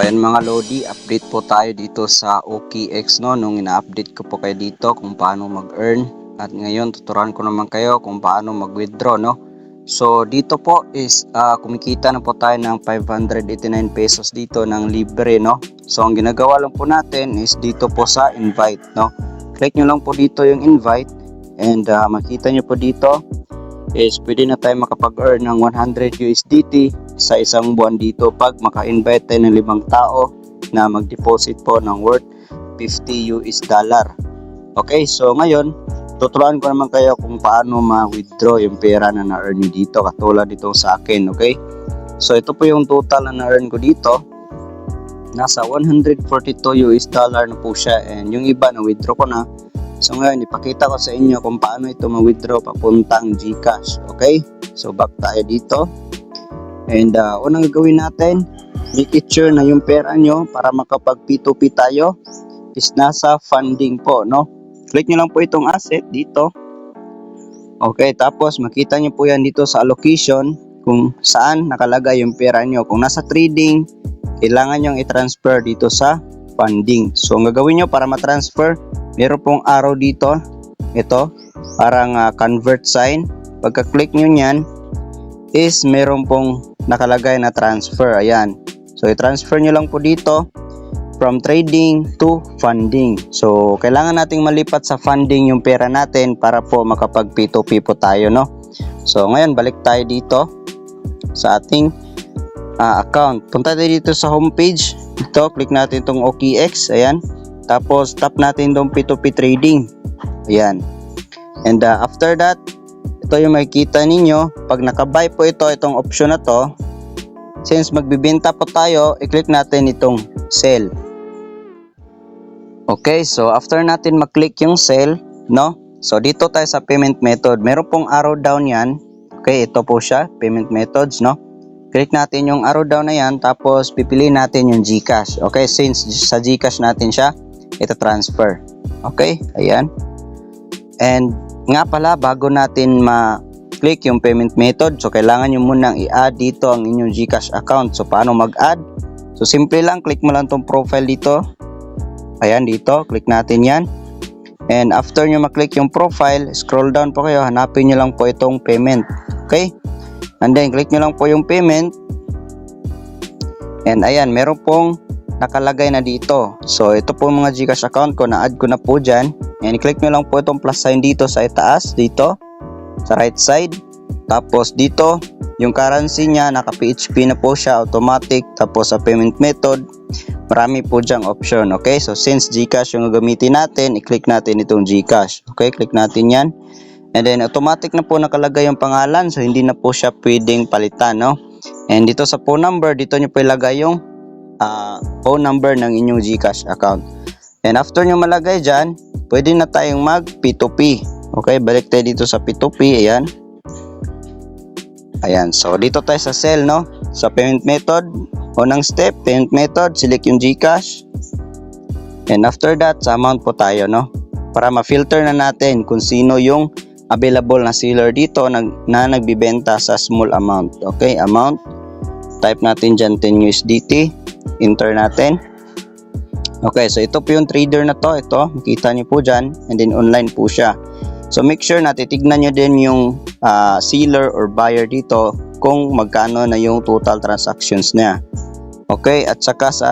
ayan mga Lodi, update po tayo dito sa OKX nung ina-update ko po kayo dito kung paano mag-earn. At ngayon tuturuan ko naman kayo kung paano mag-withdraw So dito po is kumikita na po tayo ng 589 pesos dito ng libre So ang ginagawa lang po natin is dito po sa invite Click nyo lang po dito yung invite and makita nyo po dito is pwede na tayo makapag-earn ng 100 USDT sa isang buwan dito pag maka-invite tayo ng 5 tao na mag-deposit po ng worth 50 US dollar. Okay, so ngayon tuturuan ko naman kayo kung paano ma-withdraw yung pera na na-earn nyo dito katulad dito sa akin. Okay, so ito po yung total na na-earn ko dito, nasa 142 US dollar na po siya, and yung iba na withdraw ko na. So ngayon ipakita ko sa inyo kung paano ito ma-withdraw papuntang GCash. Okay, so back tayo dito. And unang gagawin natin, make it sure na yung pera nyo para makapag P2P tayo is nasa funding po Click nyo lang po itong asset dito. Okay, tapos makita nyo po yan dito sa allocation kung saan nakalagay yung pera nyo. Kung nasa trading, kailangan nyo i-transfer dito sa funding. So ang gagawin nyo para ma-transfer, meron pong arrow dito, ito parang convert sign. Pagka-click nyo nyan is meron pong nakalagay na transfer. Ayan, so i-transfer nyo lang po dito from trading to funding. So kailangan nating malipat sa funding yung pera natin para po makapag P2P po tayo So ngayon balik tayo dito sa ating account. Punta tayo dito sa homepage. Ito, click natin itong OKX. Ayan, tapos tap natin itong P2P trading. Ayan, and after that, ito yung makikita ninyo. Pag nakabuy po itong option na to, since magbibenta po tayo, i-click natin itong sell. Okay, so after natin maklik yung sell, so dito tayo sa payment method. Meron pong arrow down yan. Okay, ito po siya, payment methods, Click natin yung arrow down na yan, tapos pipiliin natin yung GCash. Okay, since sa GCash natin siya ita-transfer. Okay, ayan. And nga pala, bago natin ma-click yung payment method, so kailangan nyo munang i-add dito ang inyong GCash account. So paano mag-add? So simple lang, click mo lang tong profile dito. Ayan, dito, click natin yan. And after nyo maklik yung profile, scroll down po kayo, hanapin nyo lang po itong payment. Okay, and then click nyo lang po yung payment. And ayan, meron pong nakalagay na dito. So ito po mga GCash account ko, na-add ko na po dyan. And click nyo lang po itong plus sign dito sa itaas, dito sa right side. Tapos dito yung currency nya, naka PHP na po siya, automatic. Tapos sa payment method, marami po dyang option. Okay, so since GCash yung gagamitin natin, i-click natin itong GCash. Okay, click natin yan. And then automatic na po nakalagay yung pangalan, so hindi na po siya pwedeng palitan And dito sa phone number, dito nyo po ilagay yung phone number ng inyong GCash account. And after nyo malagay dyan, pwede na tayong mag P2P. Okay, balik tayo dito sa P2P. Ayan, so dito tayo sa sell sa payment method. Unang step, payment method, select yung GCash. And after that, sa amount po tayo para ma-filter na natin kung sino yung available na seller dito na nagbibenta sa small amount. Okay, amount, type natin dyan 10 USDT, enter natin. Okay, so ito po yung trader na to. Ito, makita nyo po dyan, and then online po siya. So make sure na titignan nyo din yung seller or buyer dito kung magkano na yung total transactions niya. Okay, at saka sa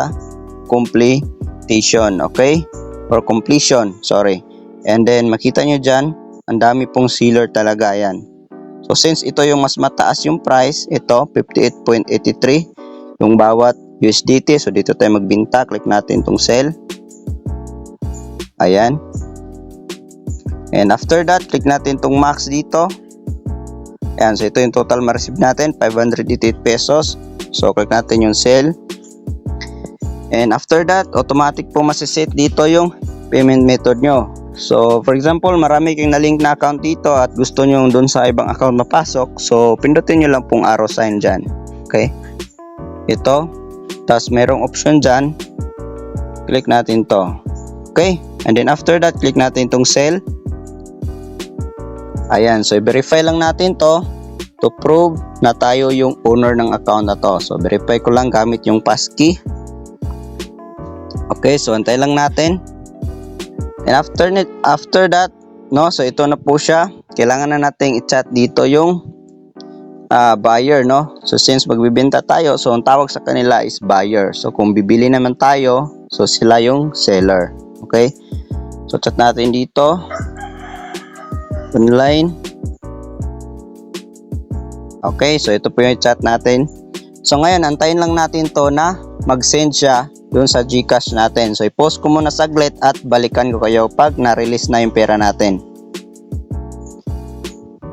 completion, okay, or completion, sorry. And then makita nyo dyan, ang dami pong seller talaga yan. So since ito yung mas mataas yung price, ito 58.83 yung bawat USDT. So dito tayo magbinta, click natin itong sell. Ayan. And after that, click natin itong max dito. Ayan, so ito yung total ma-receive natin, 588 pesos. So click natin yung sell. And after that, automatic po masiset dito yung payment method nyo. So for example, marami kayong na-link na account dito at gusto nyo dun sa ibang account mapasok. So pindutin nyo lang pong arrow sign dyan. Okay, ito. Tapos merong option dyan, click natin to. Okay, and then after that, click natin itong sell. Ayan, so i-verify lang natin to prove na tayo yung owner ng account na to. So verify ko lang gamit yung passkey. Okay, so antay lang natin. And after that, no, so ito na po siya. Kailangan na nating i-chat dito yung buyer, no. So since magbibenta tayo, so ang tawag sa kanila is buyer. So kung bibili naman tayo, so sila yung seller. Okay? So chat natin dito. Online. Okay, so ito po yung chat natin. So ngayon, antayin lang natin to na mag-send siya dun sa GCash natin. So i-post ko muna saglit at balikan ko kayo pag na-release na yung pera natin.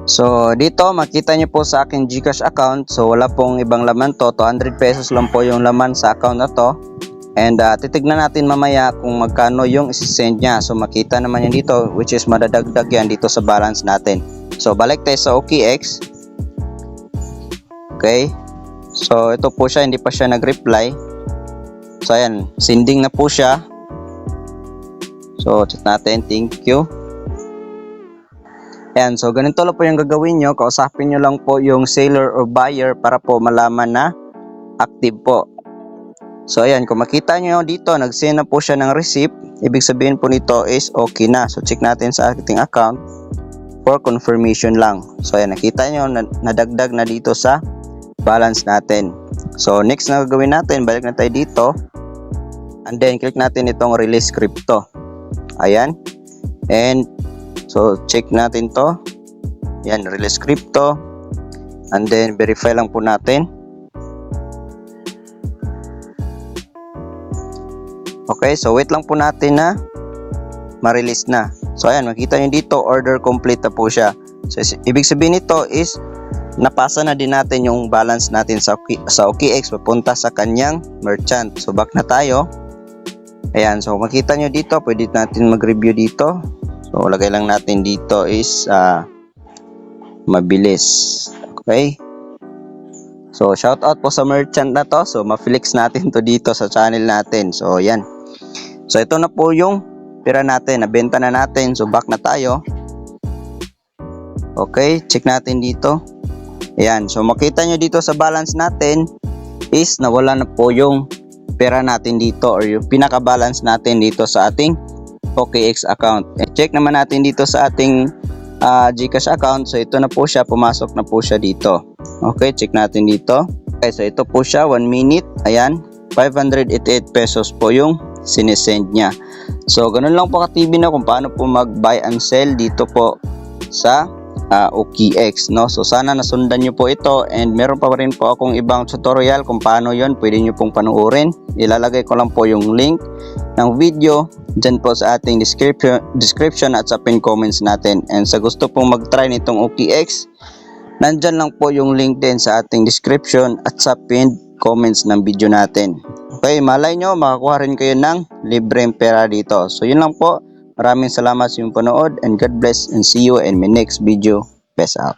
So dito makita nyo po sa aking GCash account. So wala pong ibang laman to. 200 pesos lang po yung laman sa account na to. And titignan natin mamaya kung magkano yung isi-send niya. So makita naman yan dito, which is madadagdag yan dito sa balance natin. So balik tayo sa OKX. Okay. So ito po siya, hindi pa siya nag-reply. So ayan, sending na po siya. So chat natin, thank you. Ayan, so ganito lang po yung gagawin nyo. Kausapin nyo lang po yung seller or buyer para po malaman na active po. So ayan, kung makita nyo dito, nag-send na po siya ng receipt. Ibig sabihin po nito is okay na. So check natin sa ating account for confirmation lang. So ayan, nakita nyo, nadagdag na dito sa balance natin. So next na gagawin natin, balik na tayo dito. And then click natin itong release crypto. Ayan. And so check natin to. Ayan, release crypto. And then verify lang po natin. Okay, so wait lang po natin na ma-release na. So ayan, makita nyo dito, order complete na po siya. So ibig sabihin nito is napasa na din natin yung balance natin sa OKX papunta sa kanyang merchant. So back na tayo. Ayan, so makita nyo dito, pwede natin mag-review dito. So lagay lang natin dito is mabilis. Okay. So shout out po sa merchant na to. So ma-flex natin to dito sa channel natin. So ayan. So ito na po yung pera natin, nabenta na natin. So back na tayo. Okay, check natin dito. Ayan, so makita nyo dito sa balance natin is nawala na po yung pera natin dito or yung pinaka-balance natin dito sa ating OKX account. Check naman natin dito sa ating GCash account. So ito na po siya, pumasok na po siya dito. Okay, check natin dito. Okay, so ito po siya, 1 minute. Ayan, 588 pesos po yung sinesend niya. So ganun lang po ka-TV na kung paano po mag-buy and sell dito po sa OKX, no? So sana nasundan nyo po ito, and meron pa rin po akong ibang tutorial kung paano yon, pwede nyo pong panuorin. Ilalagay ko lang po yung link ng video dyan po sa ating description at sa pin comments natin. And sa gusto pong mag-try nitong OKX, nandyan lang po yung link din sa ating description at sa pinned comments ng video natin. Okay, malay nyo makakuha rin kayo ng libreng pera dito. So yun lang po. Maraming salamat sa inyong panood, and God bless, and see you in my next video. Peace out.